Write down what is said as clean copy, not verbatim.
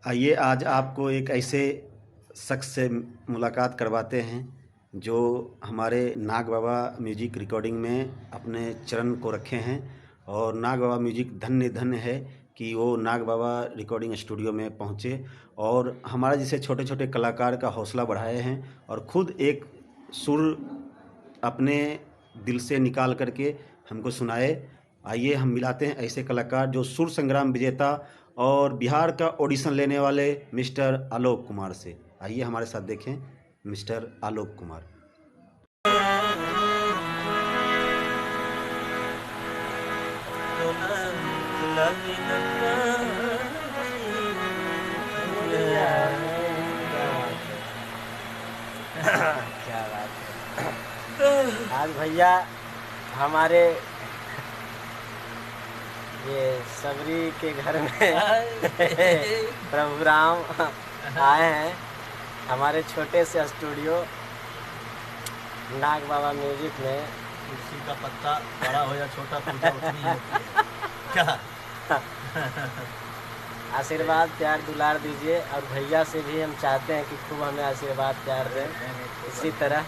आइए आज आपको एक ऐसे शख्स से मुलाकात करवाते हैं जो हमारे नाग बाबा म्यूजिक रिकॉर्डिंग में अपने चरण को रखे हैं। और नाग बाबा म्यूजिक धन्य धन्य है कि वो नाग बाबा रिकॉर्डिंग स्टूडियो में पहुँचे और हमारे जैसे छोटे छोटे कलाकार का हौसला बढ़ाए हैं और ख़ुद एक सुर अपने दिल से निकाल करके हमको सुनाए। आइए हम मिलाते हैं ऐसे कलाकार जो सुर संग्राम विजेता और बिहार का ऑडिशन लेने वाले मिस्टर आलोक कुमार से। आइए हमारे साथ देखें मिस्टर आलोक कुमार। क्या बात है। आज भैया हमारे ये सबरी के घर में प्रभु राम आए हैं। हमारे छोटे से स्टूडियो नाग बाबा म्यूजिक में। तुलसी का पत्ता बड़ा हो या छोटा पूजा उतनी ही होती है। क्या आशीर्वाद प्यार दुलार दीजिए और भैया से भी हम चाहते हैं कि खूब हमें आशीर्वाद प्यार दें। इसी तरह